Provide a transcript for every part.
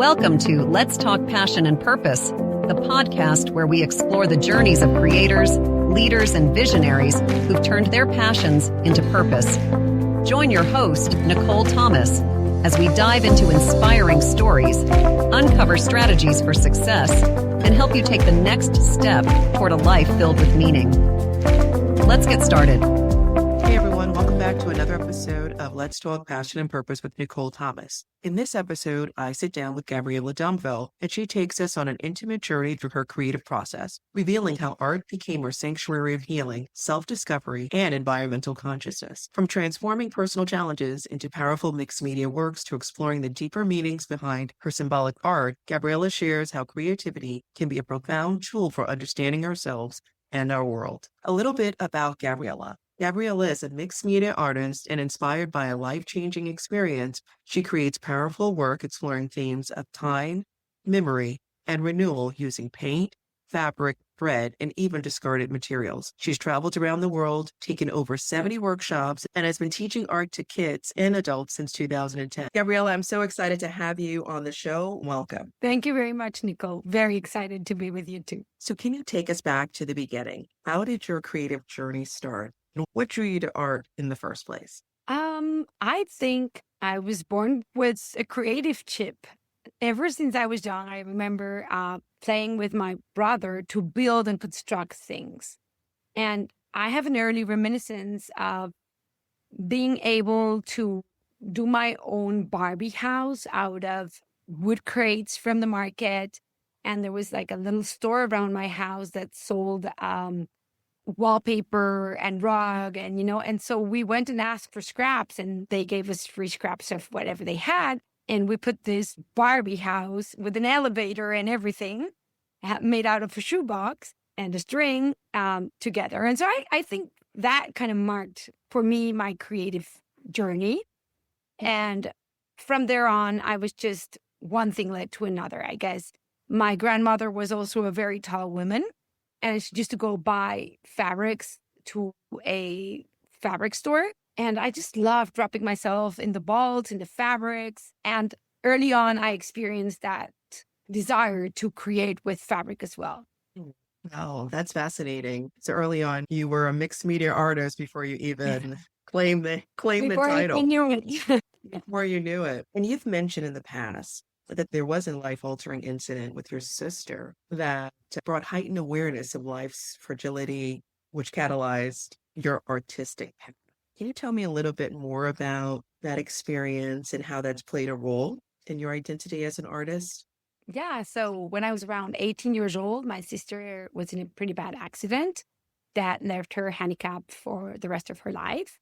Welcome to Let's Talk Passion and Purpose, the podcast where we explore the journeys of creators, leaders, and visionaries who've turned their passions into purpose. Join your host, Nicole Thomas, as we dive into inspiring stories, uncover strategies for success, and help you take the next step toward a life filled with meaning. Let's get started. Hey everyone, welcome back to another episode of Let's Talk Passion and Purpose with Nicole Thomas. In this episode, I sit down with Gabriela Domville, and she takes us on an intimate journey through her creative process, revealing how art became her sanctuary of healing, self-discovery, and environmental consciousness. From transforming personal challenges into powerful mixed media works to exploring the deeper meanings behind her symbolic art, Gabriela shares how creativity can be a profound tool for understanding ourselves and our world. A little bit about Gabriela. Gabriela is a mixed media artist, and inspired by a life-changing experience, she creates powerful work exploring themes of time, memory, and renewal using paint, fabric, thread, and even discarded materials. She's traveled around the world, taken over 70 workshops, and has been teaching art to kids and adults since 2010. Gabriela, I'm so excited to have you on the show. Welcome. Thank you very much, Nicole. Very excited to be with you too. So can you take us back to the beginning? How did your creative journey start? And what drew you to art in the first place? I think I was born with a creative chip. Ever since I was young, I remember playing with my brother to build and construct things. And I have an early reminiscence of being able to do my own Barbie house out of wood crates from the market. And there was like a little store around my house that sold wallpaper and rug and so we went and asked for scraps, and they gave us free scraps of whatever they had, and we put this Barbie house with an elevator and everything made out of a shoebox and a string together. And so I think that kind of marked for me my creative journey. And from there on, I was just one thing led to another, I guess. My grandmother was also a very tall woman, and she used to go buy fabrics to a fabric store. And I just loved dropping myself in the vaults, in the fabrics. And early on, I experienced that desire to create with fabric as well. Oh, that's fascinating. So early on, you were a mixed media artist before you even claimed the title. I knew it. Before you knew it. And you've mentioned in the past that there was a life-altering incident with your sister that brought heightened awareness of life's fragility, which catalyzed your artistic path. Can you tell me a little bit more about that experience and how that's played a role in your identity as an artist? Yeah. So when I was around 18 years old, my sister was in a pretty bad accident that left her handicapped for the rest of her life.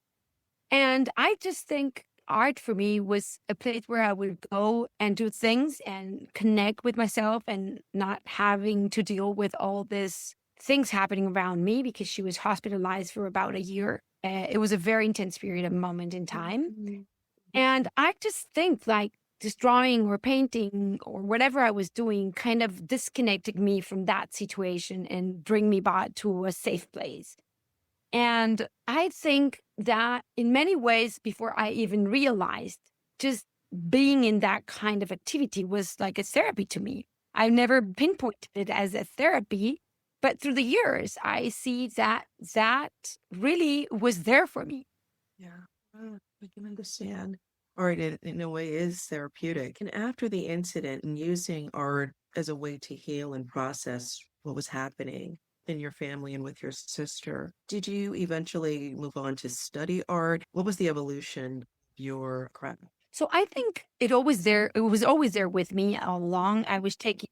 And I just think art for me was a place where I would go and do things and connect with myself and not having to deal with all these things happening around me, because she was hospitalized for about a year. It was a very intense period of moment in time. Mm-hmm. And I just think like this drawing or painting or whatever I was doing kind of disconnected me from that situation and bring me back to a safe place. And I think that in many ways, before I even realized, just being in that kind of activity was like a therapy to me. I've never pinpointed it as a therapy, but through the years, I see that really was there for me. Yeah, I can understand. Art in a way is therapeutic. And after the incident, and using art as a way to heal and process what was happening in your family and with your sister, did you eventually move on to study art? What was the evolution of your craft? So I think it was always there with me all along. I was taking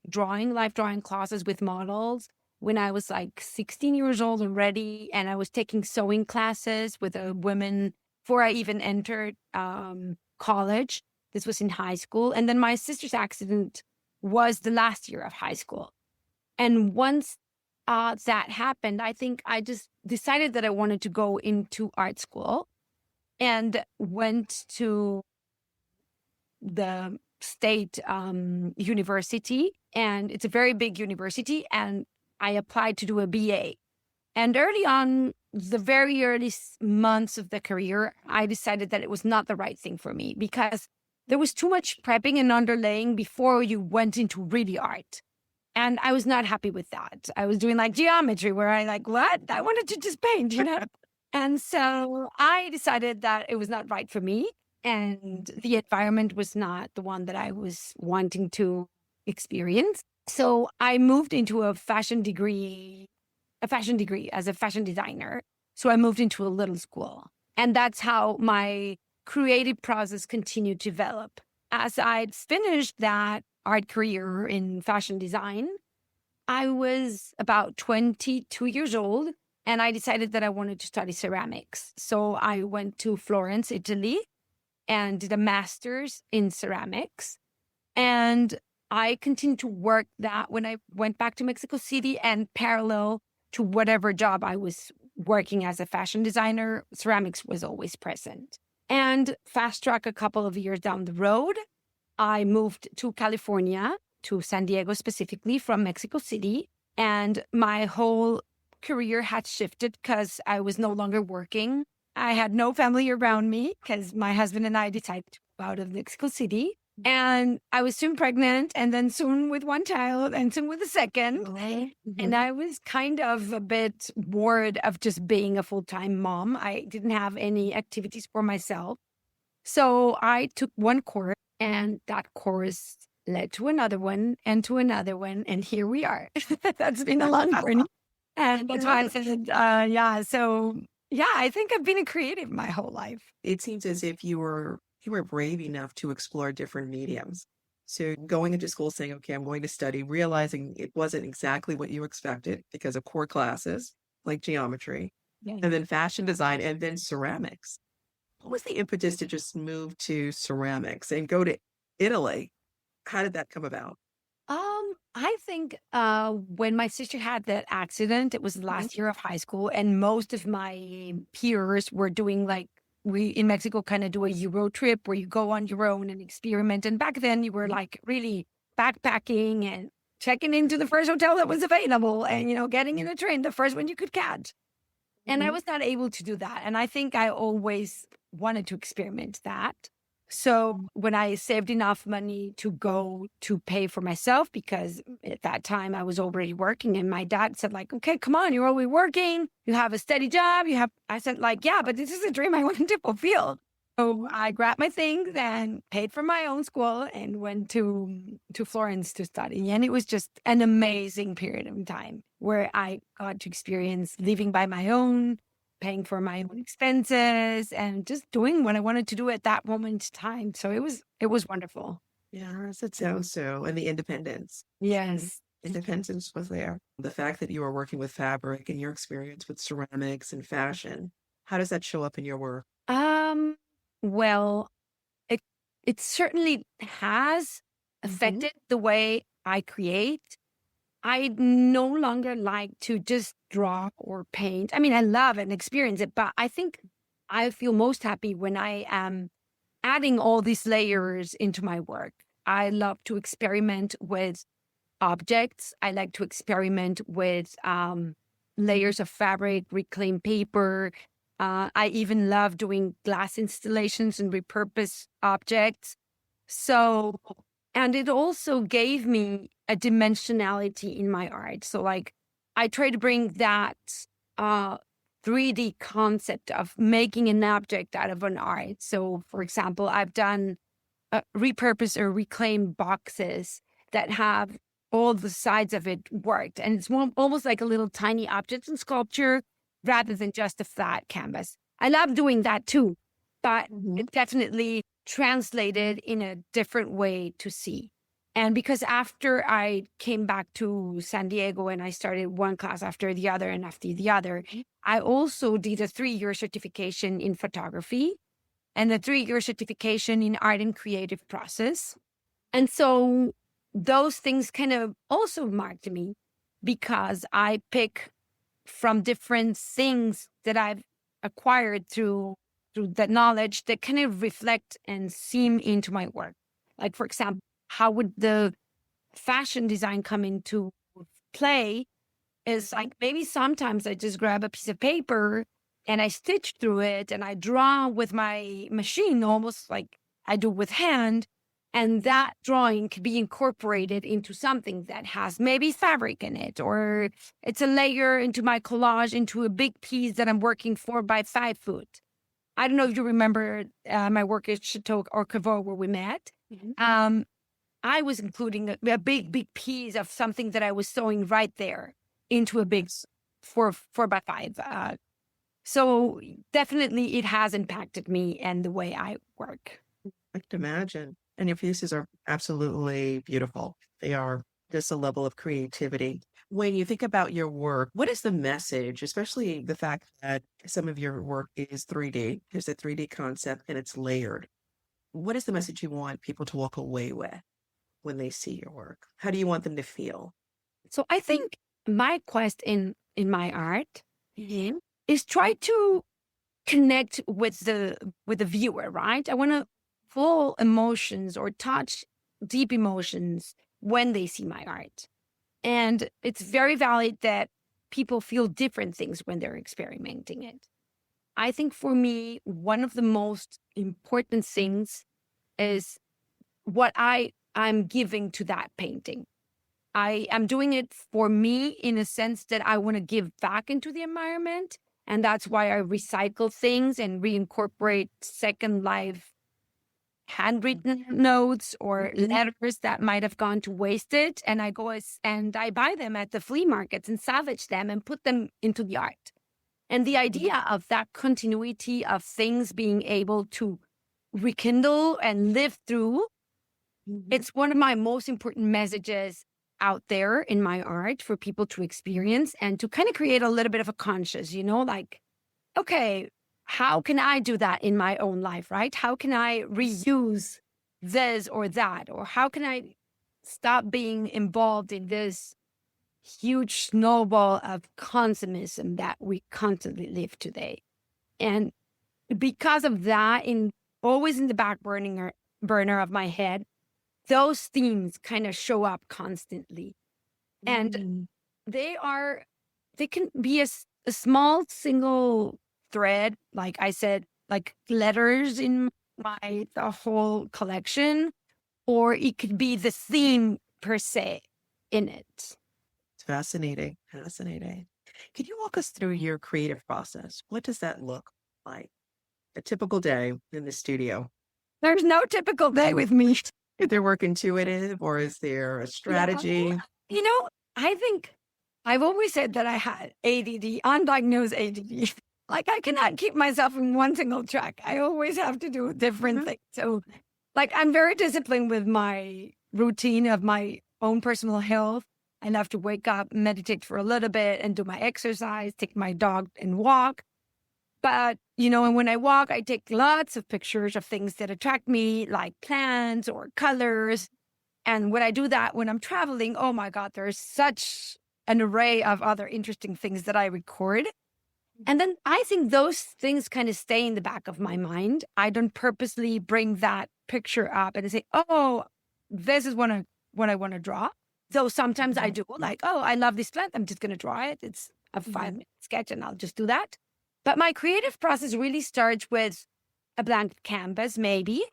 life drawing classes with models when I was like 16 years old already. And I was taking sewing classes with a woman before I even entered college. This was in high school. And then my sister's accident was the last year of high school. And once that happened, I think I just decided that I wanted to go into art school and went to the state university. And it's a very big university. And I applied to do a BA. And early on, the very early months of the career, I decided that it was not the right thing for me, because there was too much prepping and underlaying before you went into really art. And I was not happy with that. I was doing like geometry where I like, what? I wanted to just paint, And so I decided that it was not right for me. And the environment was not the one that I was wanting to experience. So I moved into a fashion degree as a fashion designer. So I moved into a little school. And that's how my creative process continued to develop. As I'd finished that art career in fashion design, I was about 22 years old, and I decided that I wanted to study ceramics. So I went to Florence, Italy, and did a master's in ceramics. And I continued to work that when I went back to Mexico City, and parallel to whatever job I was working as a fashion designer, ceramics was always present. And fast track a couple of years down the road, I moved to California, to San Diego specifically, from Mexico City. And my whole career had shifted because I was no longer working. I had no family around me because my husband and I decided to move out of Mexico City. And I was soon pregnant, and then soon with one child, and soon with a second. And I was kind of a bit bored of just being a full-time mom. I didn't have any activities for myself. So I took one course, and that course led to another one and to another one. And here we are. That's been a long journey. And that's why I said, I think I've been a creative my whole life. It seems as if you were brave enough to explore different mediums. So going into school saying, okay, I'm going to study, realizing it wasn't exactly what you expected because of core classes like geometry, and then fashion design, and then ceramics. What was the impetus to just move to ceramics and go to Italy? How did that come about? I think when my sister had that accident, it was the last year of high school, and most of my peers were doing we in Mexico kind of do a Euro trip where you go on your own and experiment. And back then you were like really backpacking and checking into the first hotel that was available and, getting in a train, the first one you could catch. And I was not able to do that. And I think I always wanted to experiment that. So when I saved enough money to go to pay for myself, because at that time I was already working, and my dad said okay, come on, you're already working. You have a steady job. I said yeah, but this is a dream I wanted to fulfill. So I grabbed my things and paid for my own school and went to Florence to study. And it was just an amazing period of time where I got to experience living by my own, paying for my own expenses, and just doing what I wanted to do at that moment in time. So it was wonderful. Yes, it sounds so. And the independence. Yes. Independence was there. The fact that you were working with fabric and your experience with ceramics and fashion, how does that show up in your work? Well, it certainly has affected the way I create. I no longer like to just draw or paint. I mean, I love and experience it, but I think I feel most happy when I am adding all these layers into my work. I love to experiment with objects. I like to experiment with layers of fabric, reclaimed paper. I even love doing glass installations and repurpose objects. So, and it also gave me a dimensionality in my art. So I try to bring that 3D concept of making an object out of an art. So for example, I've done repurpose or reclaimed boxes that have all the sides of it worked. And it's almost like a little tiny object in sculpture rather than just a flat canvas. I love doing that too, but it definitely translated in a different way to see. And because after I came back to San Diego and I started one class after the other and after the other, I also did a 3-year certification in photography and a 3-year certification in art and creative process. And so those things kind of also marked me because I pick from different things that I've acquired through that knowledge that kind of reflect and seem into my work. Like, for example, how would the fashion design come into play is maybe sometimes I just grab a piece of paper and I stitch through it and I draw with my machine almost like I do with hand. And that drawing could be incorporated into something that has maybe fabric in it, or it's a layer into my collage, into a big piece that I'm working 4x5 foot. I don't know if you remember my work at Chateau or Caveau where we met. I was including a big piece of something that I was sewing right there into a big 4x5. So definitely it has impacted me and the way I work. I can imagine. And your pieces are absolutely beautiful. They are just a level of creativity. When you think about your work, what is the message, especially the fact that some of your work is 3D? There's a 3D concept and it's layered. What is the message you want people to walk away with when they see your work? How do you want them to feel? So I think my quest in my art is try to connect with the viewer, right? I want to feel emotions or touch deep emotions when they see my art. And it's very valid that people feel different things when they're experimenting it. I think for me, one of the most important things is what I'm giving to that painting. I am doing it for me in a sense that I want to give back into the environment. And that's why I recycle things and reincorporate Second Life handwritten notes or letters that might have gone to wasted. And I go and I buy them at the flea markets and salvage them and put them into the art. And the idea of that continuity of things being able to rekindle and live through, it's one of my most important messages out there in my art for people to experience and to kind of create a little bit of a conscious, like, okay, how can I do that in my own life, right? How can I reuse this or that? Or how can I stop being involved in this huge snowball of consumism that we constantly live today? And because of that, always in the back burner of my head, those themes kind of show up constantly. And they can be a small single thread, like I said, like letters in the whole collection, or it could be the theme per se in it. It's fascinating. Fascinating. Can you walk us through your creative process? What does that look like? A typical day in the studio. There's no typical day with me. Is there work intuitive or is there a strategy? Yeah. I think I've always said that I had ADD, undiagnosed ADD. Like I cannot keep myself in one single track. I always have to do different things. So I'm very disciplined with my routine of my own personal health. I love to wake up, meditate for a little bit and do my exercise, take my dog and walk. But, and when I walk, I take lots of pictures of things that attract me, like plants or colors. And when I do that, when I'm traveling, oh my God, there's such an array of other interesting things that I record. And then I think those things kind of stay in the back of my mind. I don't purposely bring that picture up and say, oh, this is what I want to draw. Though sometimes I do, like, oh, I love this plant. I'm just going to draw it. It's a 5-minute sketch and I'll just do that. But my creative process really starts with a blank canvas, maybe,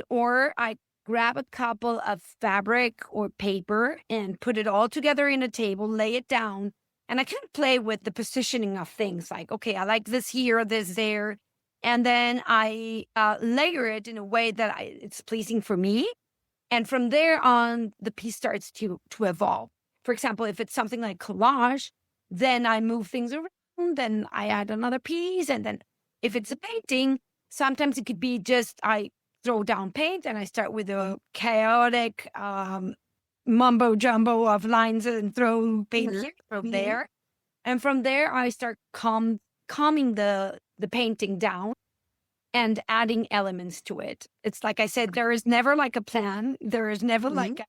or I grab a couple of fabric or paper and put it all together in a table, lay it down, and I can play with the positioning of things like, okay, I like this here, this there, and then I layer it in a way that it's pleasing for me. And from there on, the piece starts to evolve. For example, if it's something like collage, then I move things around. Then I add another piece. And then if it's a painting, sometimes it could be just I throw down paint and I start with a chaotic mumbo jumbo of lines and throw paint here, throw there. And from there, I start calming the painting down and adding elements to it. It's like I said, there is never like a plan. There is never like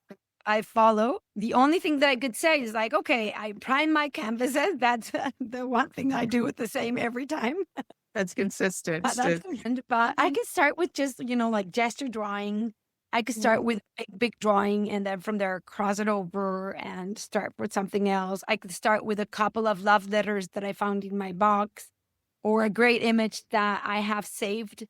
I follow. The only thing that I could say is like, okay, I prime my canvases. That's the one thing I do it the same every time. That's consistent. But I can start with just, like gesture drawing. I could start with a big drawing and then from there cross it over and start with something else. I could start with a couple of love letters that I found in my box or a great image that I have saved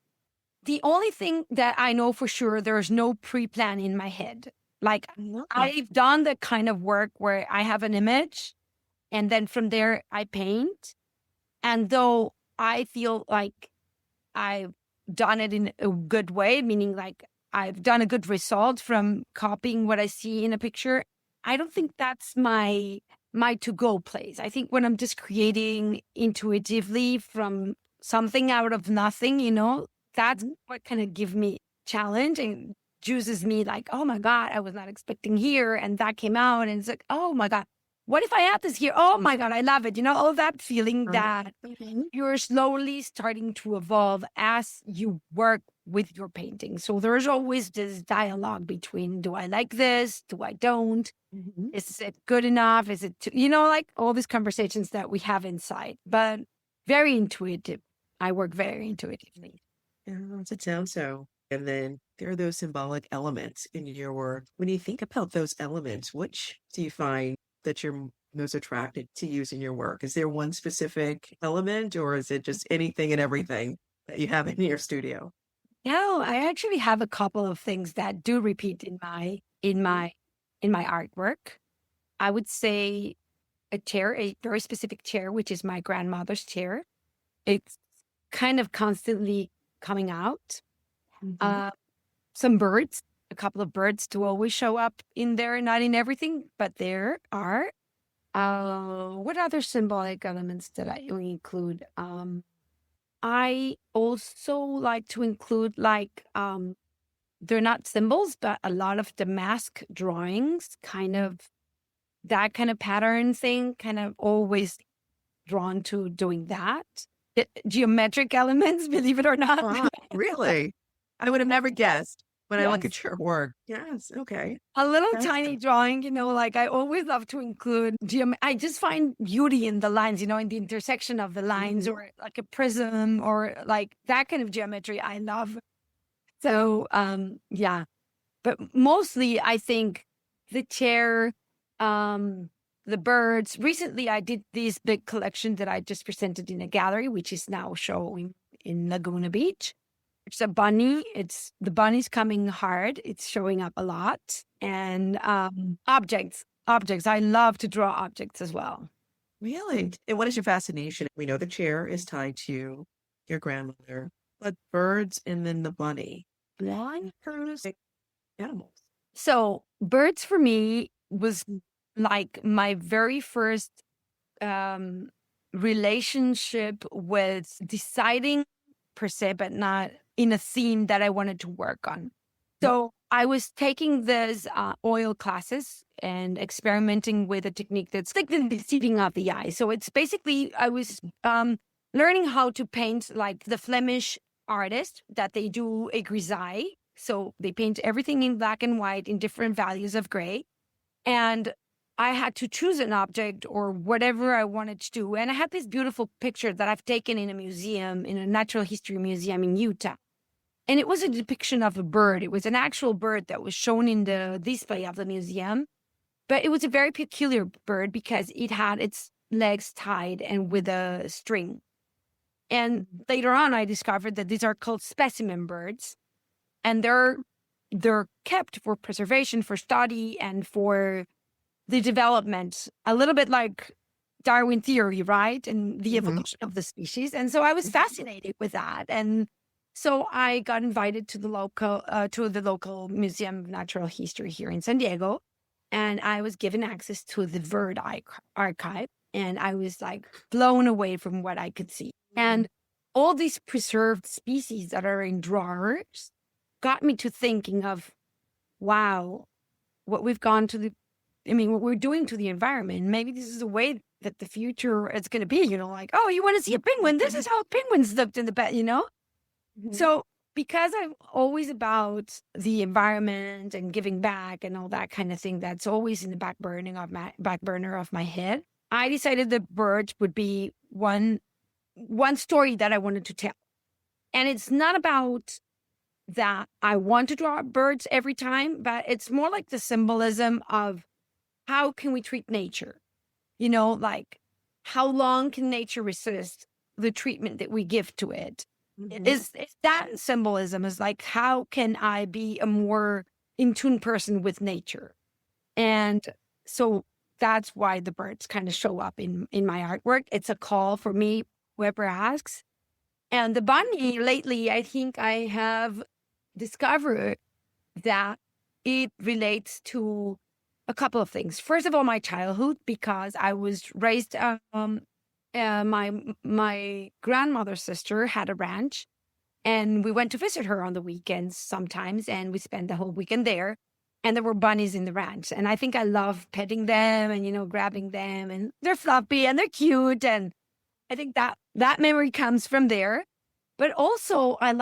The only thing that I know for sure, there's no pre-plan in my head. Like No. I've done the kind of work where I have an image and then from there I paint. And though I feel like I've done it in a good way, meaning like I've done a good result from copying what I see in a picture, I don't think that's my to-go place. I think when I'm just creating intuitively from something out of nothing, that's what kind of give me challenge and juices me like, oh my God, I was not expecting here. And that came out and it's like, oh my God, what if I add this here? Oh my God, I love it. All that feeling that you're slowly starting to evolve as you work with your painting. So there's always this dialogue between, do I like this? Do I don't? Is it good enough? Is it, like all these conversations that we have inside, but very intuitive. I work very intuitively. Yeah, it sounds so. And then there are those symbolic elements in your work. When you think about those elements, which do you find that you're most attracted to use in your work? Is there one specific element or is it just anything and everything that you have in your studio? No, I actually have a couple of things that do repeat in my artwork. I would say a chair, a very specific chair, which is my grandmother's chair. It's kind of constantly coming out. Some birds, a couple of birds do always show up in there, not in everything, but there are. What other symbolic elements did I include? I also like to include they're not symbols, but a lot of the mask drawings, kind of that kind of pattern thing, kind of always drawn to doing that. Geometric elements, believe it or not. Wow, really? I would have never guessed when I look at your work. Yes, okay. A little tiny drawing, I always love to include I just find beauty in the lines, in the intersection of the lines or like a prism or like that kind of geometry I love. So, yeah. But mostly I think the chair, the birds. Recently, I did this big collection that I just presented in a gallery, which is now showing in Laguna Beach. It's a bunny. The bunny's coming hard. It's showing up a lot. And objects. I love to draw objects as well. Really? And what is your fascination? We know the chair is tied to your grandmother, but birds and then the bunny. Why animals? So birds for me was like my very first relationship with deciding per se, but not in a theme that I wanted to work on. So I was taking these oil classes and experimenting with a technique that's like the seeding of the eye. So it's basically, I was learning how to paint like the Flemish artist that they do a grisaille. So they paint everything in black and white in different values of gray. And I had to choose an object or whatever I wanted to do. And I had this beautiful picture that I've taken in a museum, in a natural history museum in Utah. And it was a depiction of a bird. It was an actual bird that was shown in the display of the museum. But it was a very peculiar bird because it had its legs tied and with a string. And later on, I discovered that these are called specimen birds. And they're kept for preservation, for study, and for the development, a little bit like Darwin theory, right? And the evolution of the species. And so I was fascinated with that. And so I got invited to the local Museum of Natural History here in San Diego. And I was given access to the bird archive. And I was like blown away from what I could see. And all these preserved species that are in drawers got me to thinking of, wow, what we've gone to what we're doing to the environment. Maybe this is the way that the future is going to be, like, oh, you want to see a penguin? This is how penguins looked in the bed, So because I'm always about the environment and giving back and all that kind of thing, that's always in the back burner of my head. I decided that birds would be one story that I wanted to tell. And it's not about that I want to draw birds every time, but it's more like the symbolism of how can we treat nature? Like how long can nature resist the treatment that we give to it? is that symbolism is like, how can I be a more in tune person with nature? And so that's why the birds kind of show up in my artwork. It's a call for me, whoever asks. And the bunny, lately, I think I have discovered that it relates to a couple of things. First of all, my childhood, because I was raised, my grandmother's sister had a ranch, and we went to visit her on the weekends sometimes, and we spent the whole weekend there. And there were bunnies in the ranch, and I think I love petting them and grabbing them, and they're fluffy and they're cute, and I think that memory comes from there. But also, I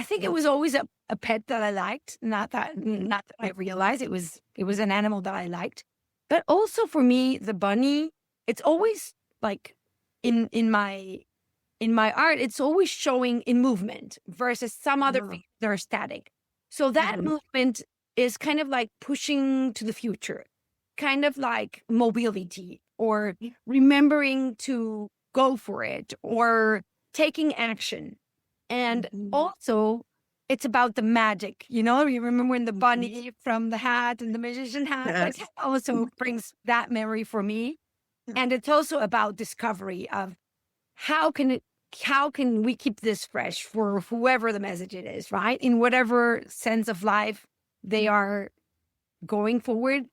think it was always a pet that I liked. Not that I realized it was an animal that I liked. But also for me, the bunny, it's always like in my art, it's always showing in movement versus some other things that are static. So that movement is kind of like pushing to the future, kind of like mobility or remembering to go for it or taking action. And also, it's about the magic. You remember when the bunny from the hat and the magician hat, Yes. like, also brings that memory for me. And it's also about discovery of how can we keep this fresh for whoever the message it is, right? In whatever sense of life they are going forward.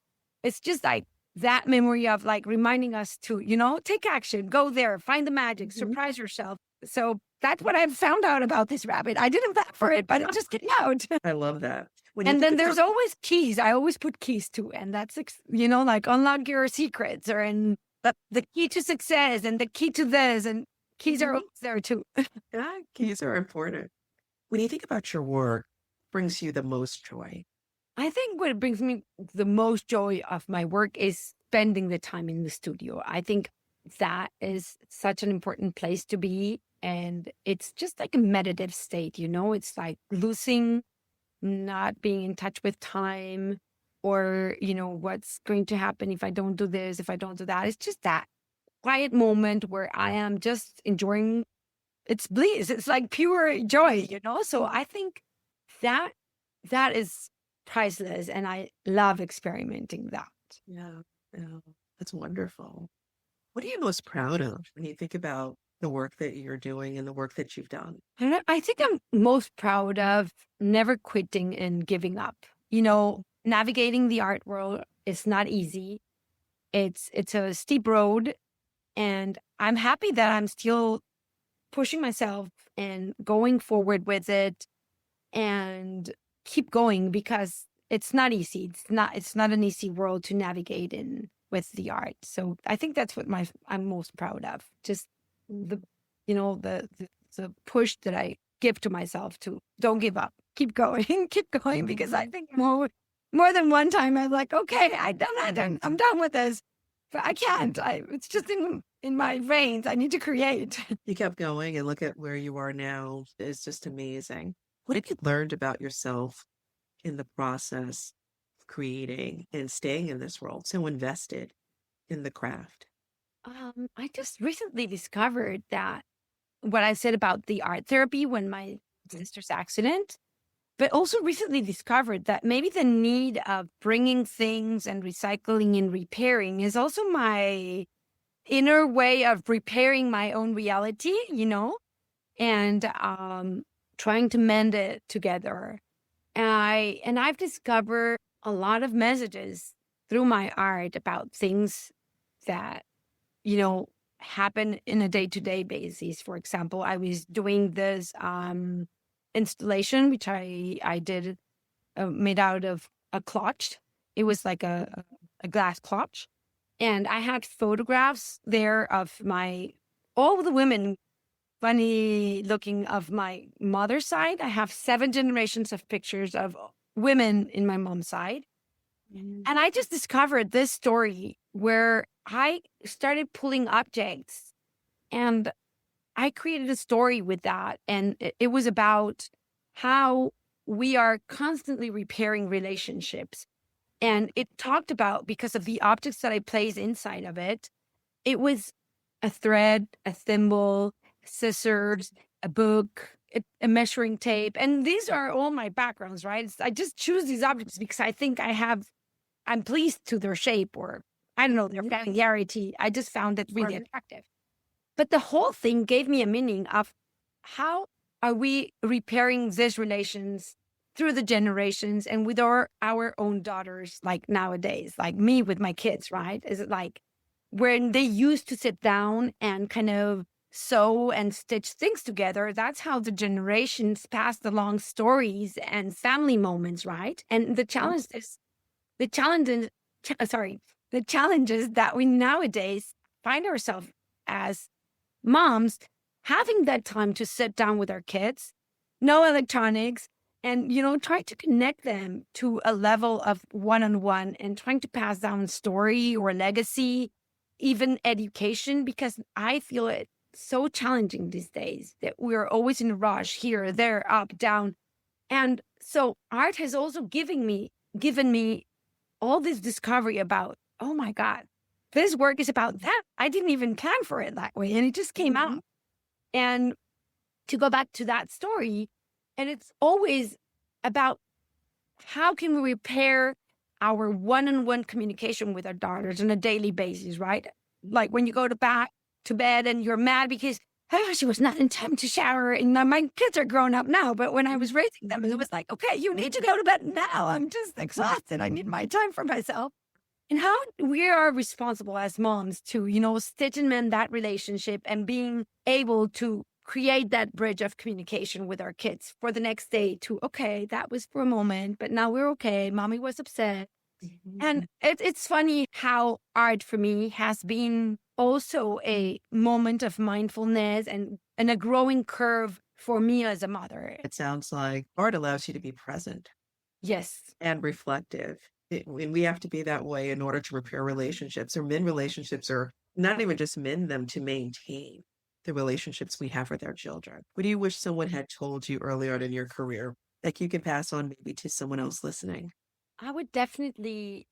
It's just like that memory of like reminding us to, take action, go there, find the magic, surprise yourself. So that's what I've found out about this rabbit. I didn't plan for it, but it just came out. I love that. When you And think then of there's always keys. I always put keys too. And that's, like unlock your secrets or the key to success and the key to this, and keys are always there too. yeah, keys are important. When you think about your work, brings you the most joy? I think what brings me the most joy of my work is spending the time in the studio. I think that is such an important place to be. And it's just like a meditative state, it's like losing, not being in touch with time or, what's going to happen if I don't do this, if I don't do that. It's just that quiet moment where I am just enjoying. It's bliss. It's like pure joy, So I think that is priceless, and I love experimenting that. Yeah, that's wonderful. What are you most proud of when you think about the work that you're doing and the work that you've done? And I think I'm most proud of never quitting and giving up. Navigating the art world is not easy. It's a steep road, and I'm happy that I'm still pushing myself and going forward with it and keep going, because it's not easy. It's not an easy world to navigate in with the art. So I think that's what I'm most proud of. Just the push that I give to myself to don't give up, keep going, because I think more than one time I'm like, okay, I'm done with this, but I can't. It's just in my veins. I need to create. You kept going, and look at where you are now. It's just amazing. What have you learned about yourself in the process of creating and staying in this world, so invested in the craft? I just recently discovered that what I said about the art therapy when my sister's accident, but also recently discovered that maybe the need of bringing things and recycling and repairing is also my inner way of repairing my own reality, and trying to mend it together. And I've discovered a lot of messages through my art about things that, happen in a day-to-day basis. For example, I was doing this installation, which I did made out of a clutch. It was like a glass clutch. And I had photographs there of all the women, funny looking, of my mother's side. I have 7 generations of pictures of women in my mom's side. And I just discovered this story where I started pulling objects and I created a story with that. And it was about how we are constantly repairing relationships. And it talked about, because of the objects that I place inside of it, it was a thread, a thimble, scissors, a book, a measuring tape. And these are all my backgrounds, right? I just choose these objects because I think I'm pleased to their shape, or I don't know, their familiarity. I just found it really attractive. But the whole thing gave me a meaning of how are we repairing these relations through the generations and with our own daughters, like nowadays, like me with my kids, right? Is it like when they used to sit down and kind of sew and stitch things together? That's how the generations passed along stories and family moments, right? And the challenges that we nowadays find ourselves as moms having that time to sit down with our kids, no electronics, and, try to connect them to a level of one-on-one and trying to pass down story or legacy, even education, because I feel it so challenging these days that we're always in a rush here, there, up, down. And so art has also given me all this discovery about, oh my God, this work is about that. I didn't even plan for it that way. And it just came out. And to go back to that story, and it's always about how can we repair our one-on-one communication with our daughters on a daily basis, right? Like when you go back to bed and you're mad because, she was not in time to shower. And now my kids are grown up now. But when I was raising them, it was like, okay, you need to go to bed now. I'm just exhausted. I need my time for myself. And how we are responsible as moms to, stitch and mend that relationship and being able to create that bridge of communication with our kids for the next day to, okay, that was for a moment, but now we're okay. Mommy was upset. And it's funny how art for me has been also a moment of mindfulness and a growing curve for me as a mother. It sounds like art allows you to be present. Yes. And reflective. And we have to be that way in order to repair relationships, or mend relationships, or not even just mend them, to maintain the relationships we have with our children. What do you wish someone had told you early on in your career that you can pass on maybe to someone else listening? I would definitely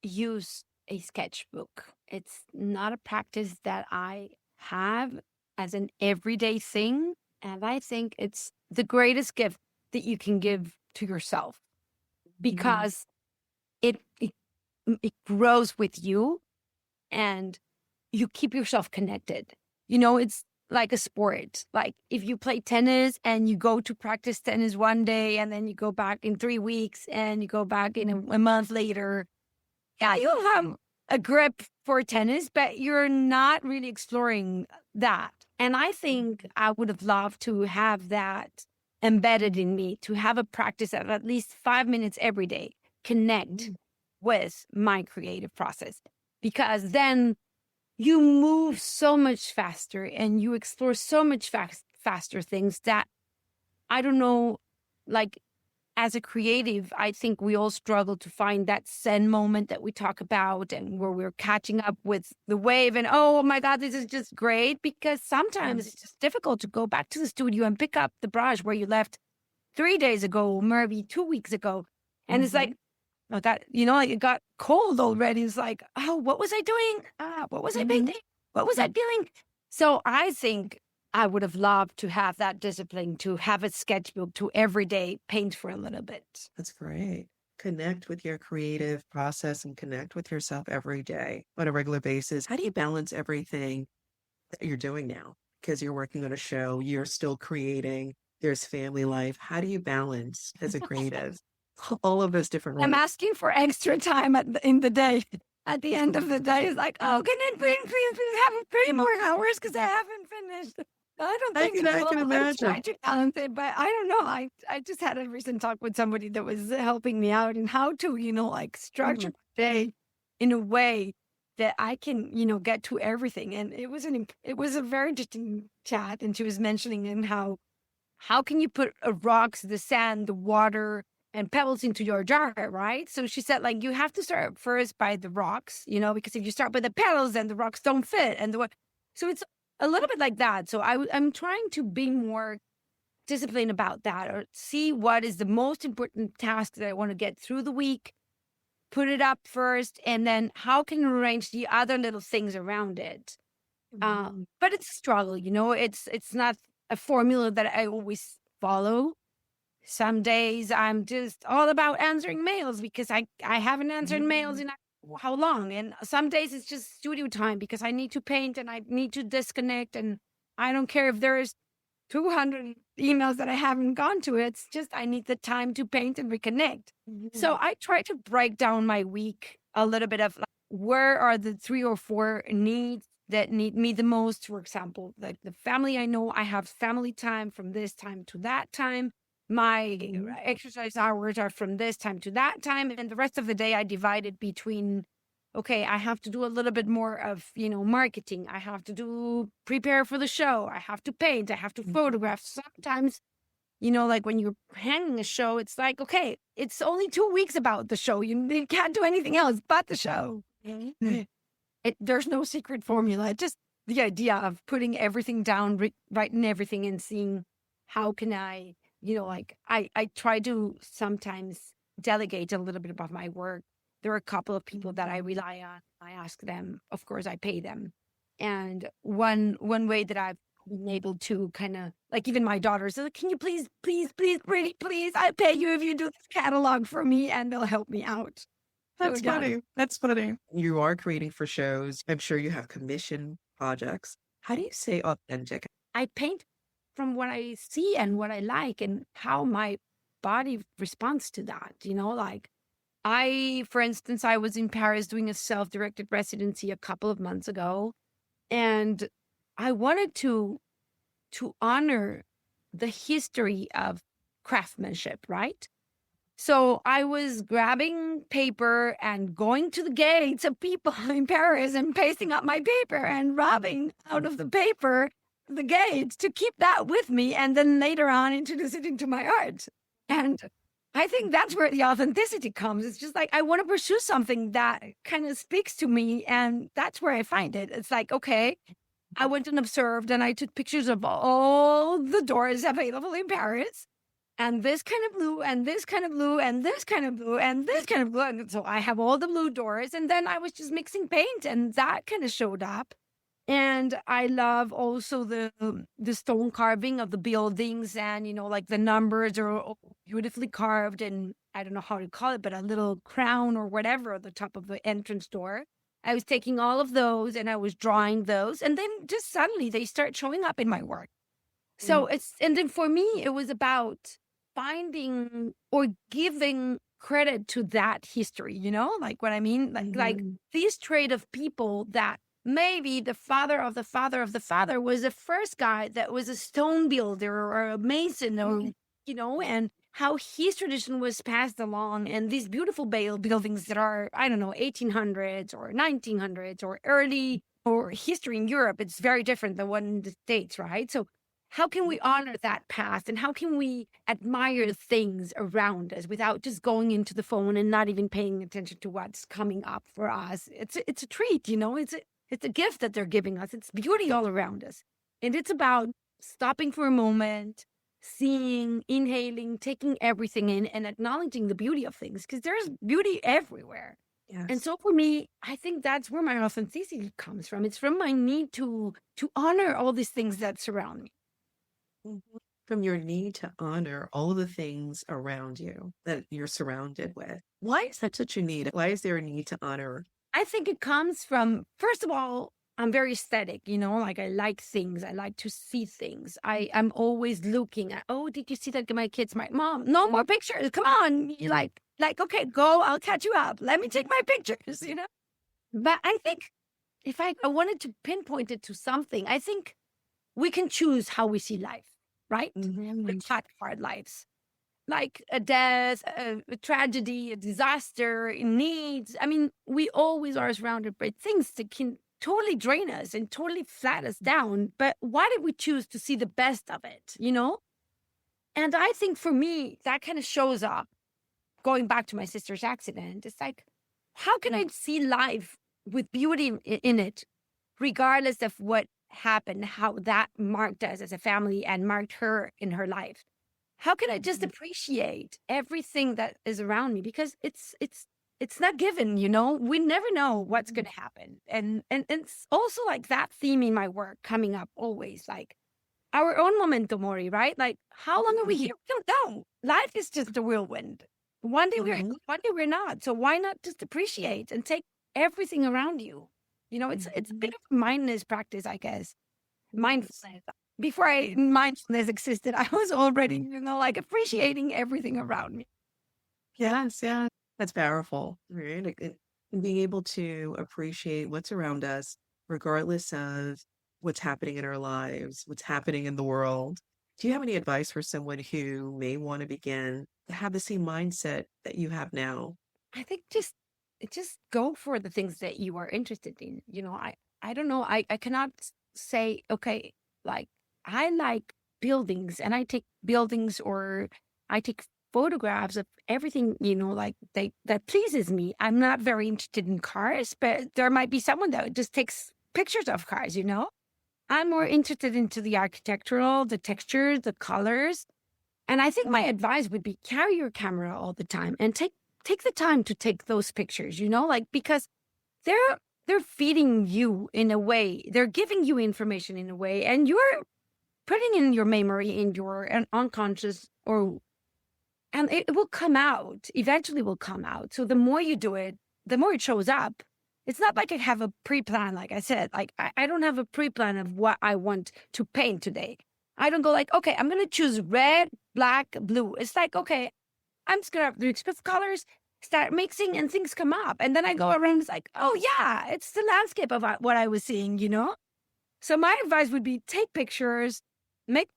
use a sketchbook. It's not a practice that I have as an everyday thing. And I think it's the greatest gift that you can give to yourself, because it grows with you and you keep yourself connected. It's like a sport. Like if you play tennis and you go to practice tennis one day and then you go back in 3 weeks and you go back in a month later, you'll have a grip for tennis, but you're not really exploring that. And I think I would have loved to have that embedded in me, to have a practice of at least 5 minutes every day, connect with my creative process, because then you move so much faster and you explore so much faster things that, I don't know, like as a creative, I think we all struggle to find that zen moment that we talk about, and where we're catching up with the wave and, oh my God, this is just great. Because sometimes it's just difficult to go back to the studio and pick up the brush where you left 3 days ago, maybe 2 weeks ago. And it's like, oh, that, it got cold already. It's like, oh, what was I doing? What was I painting? What was I feeling? So I think I would have loved to have that discipline, to have a sketchbook, to every day paint for a little bit. That's great. Connect with your creative process and connect with yourself every day on a regular basis. How do you balance everything that you're doing now? Because you're working on a show, you're still creating, there's family life. How do you balance as a creative all of those different roles? I'm asking for extra time in the day. At the end of the day, it's like, oh, can it please have 3 more hours because I haven't finished? I don't think I can imagine. I'm too talented, but I don't know. I just had a recent talk with somebody that was helping me out in how to, structure my day in a way that I can, get to everything. And it was a very interesting chat. And she was mentioning in how can you put rocks, the sand, the water, and pebbles into your jar, right? So she said, you have to start first by the rocks, because if you start with the pebbles, then the rocks don't fit. So it's a little bit like that. So I'm trying to be more disciplined about that, or see what is the most important task that I want to get through the week, put it up first, and then how can I arrange the other little things around it. But it's a struggle, it's not a formula that I always follow. Some days I'm just all about answering mails because I haven't answered mails in how long. And some days it's just studio time because I need to paint and I need to disconnect. And I don't care if there's 200 emails that I haven't gone to. It's just I need the time to paint and reconnect. So I try to break down my week a little bit of like, where are the 3 or 4 needs that need me the most. For example, like the family, I know I have family time from this time to that time. My exercise hours are from this time to that time. And the rest of the day I divide it between, okay, I have to do a little bit more of, marketing. I have to prepare for the show. I have to paint. I have to photograph. Sometimes, like when you're hanging a show, it's like, okay, it's only 2 weeks about the show. You can't do anything else but the show. There's no secret formula. Just the idea of putting everything down, writing everything and seeing how can I, I try to sometimes delegate a little bit of my work. There are a couple of people that I rely on. I ask them, of course, I pay them. And one way that I've been able to kind of, like even my daughters, like, can you please, pretty please, I pay you if you do this catalog for me and they'll help me out. That's funny. That's funny. You are creating for shows. I'm sure you have commission projects. How do you stay authentic? I paint from what I see and what I like and how my body responds to that. Like for instance, I was in Paris doing a self-directed residency a couple of months ago, and I wanted to honor the history of craftsmanship, right? So I was grabbing paper and going to the gates of people in Paris and pasting up my paper and rubbing out of the paper the gates to keep that with me, and then later on introduce it into my art. And I think that's where the authenticity comes. It's just like I want to pursue something that kind of speaks to me, and that's where I find it. It's like, okay, I went and observed and I took pictures of all the doors available in Paris. And this kind of blue, and this kind of blue, and this kind of blue, and this kind of blue. And so I have all the blue doors. And then I was just mixing paint, and that kind of showed up. And I love also the stone carving of the buildings, and, like the numbers are beautifully carved. And I don't know how to call it, but a little crown or whatever at the top of the entrance door. I was taking all of those and I was drawing those. And then just suddenly they start showing up in my work. So and then for me, it was about finding or giving credit to that history, like what I mean? Like this trait of people that maybe the father of the father of the father was the first guy that was a stone builder or a mason or, and how his tradition was passed along. And these beautiful buildings that are, I don't know, 1800s or 1900s or early or history in Europe, it's very different than one in the States, right? So how can we honor that past, and how can we admire things around us without just going into the phone and not even paying attention to what's coming up for us? It's a treat, it's a gift that they're giving us. It's beauty all around us. And it's about stopping for a moment, seeing, inhaling, taking everything in and acknowledging the beauty of things, because there's beauty everywhere. Yes. And so for me, I think that's where my authenticity comes from. It's from my need to honor all these things that surround me. From your need to honor all the things around you that you're surrounded with. Why is that such a need? Why is there a need to honor? I think it comes from, first of all, I'm very aesthetic, like I like things. I like to see things. I'm always looking at, oh, did you see that? My kids, my mom, no more pictures. Come on. You like, okay, go, I'll catch you up. Let me take my pictures, But I think if I wanted to pinpoint it to something, I think we can choose how we see life, right? We had hard lives, like a death, a tragedy, a disaster, needs. I mean, we always are surrounded by things that can totally drain us and totally flat us down. But why did we choose to see the best of it, And I think for me, that kind of shows up, going back to my sister's accident. It's like, how can I see life with beauty in it, regardless of what happened, how that marked us as a family and marked her in her life? How can I just appreciate everything that is around me? Because it's it's not given, we never know what's going to happen. And it's also like that theme in my work coming up always, like our own memento mori, right? Like, how long are we here? We don't know. Life is just a whirlwind. One day we're, one day we're not. So why not just appreciate and take everything around you? It's a bit of a mindfulness practice, I guess. Mindfulness. Before mindfulness existed, I was already, like appreciating everything around me. Yes, yeah. That's powerful, right? And being able to appreciate what's around us, regardless of what's happening in our lives, what's happening in the world. Do you have any advice for someone who may want to begin to have the same mindset that you have now? I think just go for the things that you are interested in. I don't know. I cannot say, okay, like I like buildings and I take buildings or I take photographs of everything, like that pleases me. I'm not very interested in cars, but there might be someone that just takes pictures of cars, I'm more interested into the architectural, the textures, the colors. And I think my advice would be carry your camera all the time and take the time to take those pictures, like, because they're feeding you in a way, they're giving you information in a way, and you're putting in your memory, in your unconscious, and it will come out, eventually will come out. So the more you do it, the more it shows up. It's not like I have a pre-plan, like I said. Like, I don't have a pre-plan of what I want to paint today. I don't go like, okay, I'm going to choose red, black, blue. It's like, okay, I'm just going to have the expressive colors, start mixing, and things come up. And then I go around, it's like, oh, yeah, it's the landscape of what I was seeing, So my advice would be take pictures, take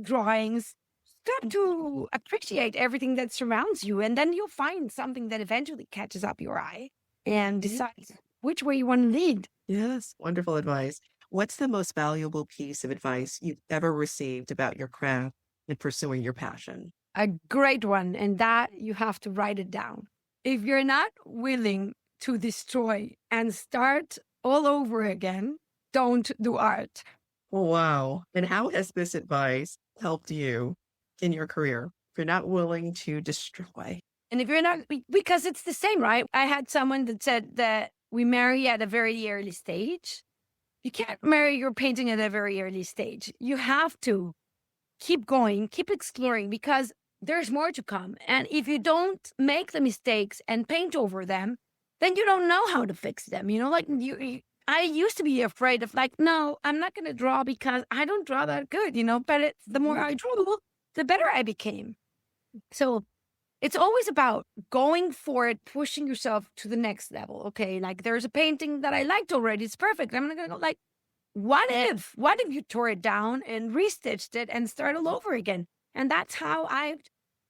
drawings, start to appreciate everything that surrounds you. And then you'll find something that eventually catches up your eye and decides which way you want to lead. Yes, wonderful advice. What's the most valuable piece of advice you've ever received about your craft and pursuing your passion? A great one, and that you have to write it down. If you're not willing to destroy and start all over again, don't do art. Wow. And how has this advice helped you in your career? If you're not willing to destroy. And if you're not, because it's the same, right? I had someone that said that we marry at a very early stage. You can't marry your painting at a very early stage. You have to keep going, keep exploring, because there's more to come. And if you don't make the mistakes and paint over them, then you don't know how to fix them. I used to be afraid of like, no, I'm not going to draw because I don't draw that good, but the more I drew, the better I became. So it's always about going for it, pushing yourself to the next level. Okay, like there's a painting that I liked already. It's perfect. I'm not going to go like, what if you tore it down and restitched it and start all over again? And that's how I've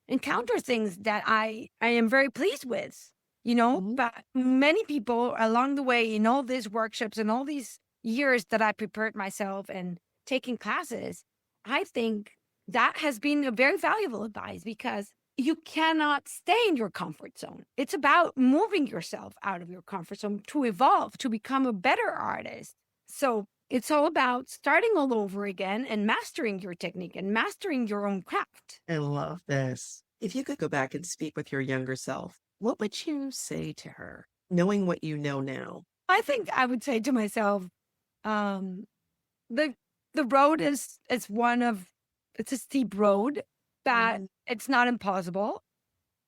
encountered things that I am very pleased with, But many people along the way in all these workshops and all these years that I prepared myself and taking classes, I think that has been a very valuable advice, because you cannot stay in your comfort zone. It's about moving yourself out of your comfort zone to evolve, to become a better artist. So it's all about starting all over again and mastering your technique and mastering your own craft. I love this. If you could go back and speak with your younger self, what would you say to her, knowing what you know now? I think I would say to myself, the road is it's a steep road, but it's not impossible.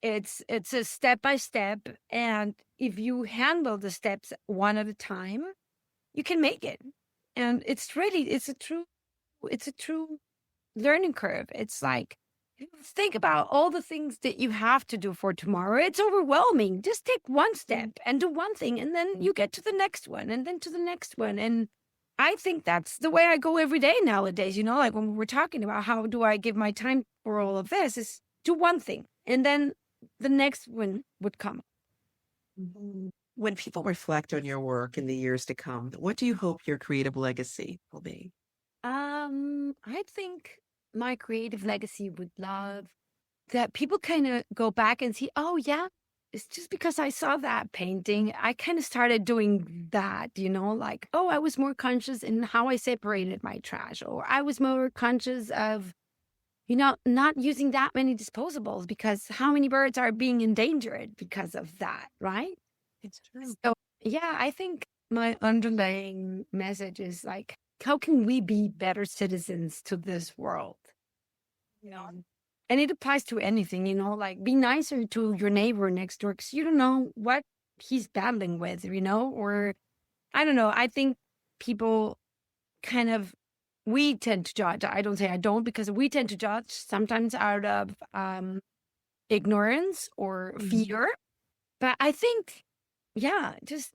It's a step by step, and if you handle the steps one at a time, you can make it. And it's a true learning curve. It's like, think about all the things that you have to do for tomorrow. It's overwhelming. Just take one step and do one thing, and then you get to the next one, and then to the next one. And I think that's the way I go every day nowadays. Like when we're talking about how do I give my time for all of this, is do one thing, and then the next one would come. When people reflect on your work in the years to come, what do you hope your creative legacy will be? I think my creative legacy would love that people kind of go back and see, oh yeah, it's just because I saw that painting, I kind of started doing that, like, oh, I was more conscious in how I separated my trash, or I was more conscious of not using that many disposables, because how many birds are being endangered because of that, right? It's true. So, yeah, I think my underlying message is like, how can we be better citizens to this world? And it applies to anything, like be nicer to your neighbor next door, because you don't know what he's battling with, or I don't know. I think people we tend to judge. I don't say I don't, because we tend to judge sometimes out of ignorance or fear. But I think, yeah, just,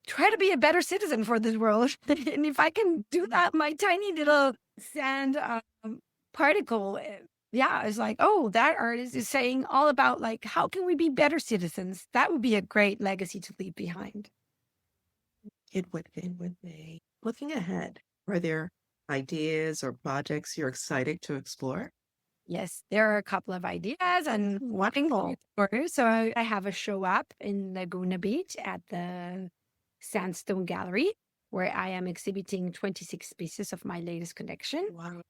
try to be a better citizen for this world. And if I can do that, my tiny little sand particle, it's like, oh, that artist is saying all about like, how can we be better citizens? That would be a great legacy to leave behind. It would be. Looking ahead, are there ideas or projects you're excited to explore? Yes, there are a couple of ideas and wonderful. So I have a show up in Laguna Beach at the Sandstone Gallery, where I am exhibiting 26 pieces of my latest collection. Wow.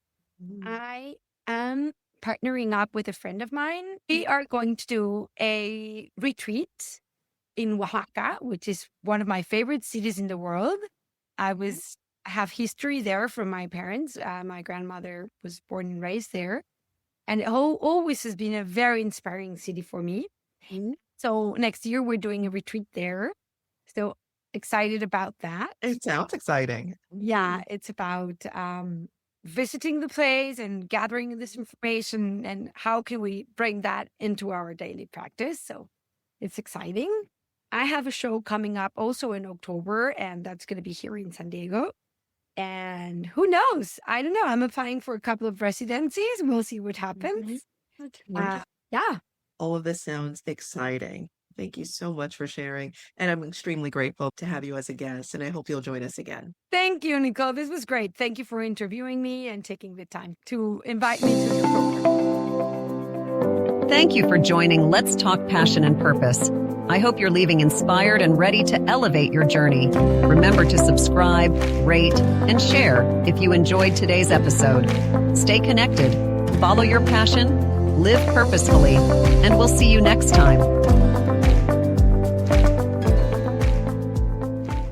I am partnering up with a friend of mine. We are going to do a retreat in Oaxaca, which is one of my favorite cities in the world. I have history there from my parents. My grandmother was born and raised there. And it always has been a very inspiring city for me. So next year we're doing a retreat there. So excited about that. It sounds exciting. Yeah, it's about visiting the place and gathering this information, and how can we bring that into our daily practice. So it's exciting. I have a show coming up also in October, and that's going to be here in San Diego. And who knows? I don't know. I'm applying for a couple of residencies. We'll see what happens. Yeah. All of this sounds exciting. Thank you so much for sharing. And I'm extremely grateful to have you as a guest. And I hope you'll join us again. Thank you, Nicole. This was great. Thank you for interviewing me and taking the time to invite me to your program. Thank you for joining Let's Talk Passion and Purpose. I hope you're leaving inspired and ready to elevate your journey. Remember to subscribe, rate, and share if you enjoyed today's episode. Stay connected, follow your passion, live purposefully, and we'll see you next time.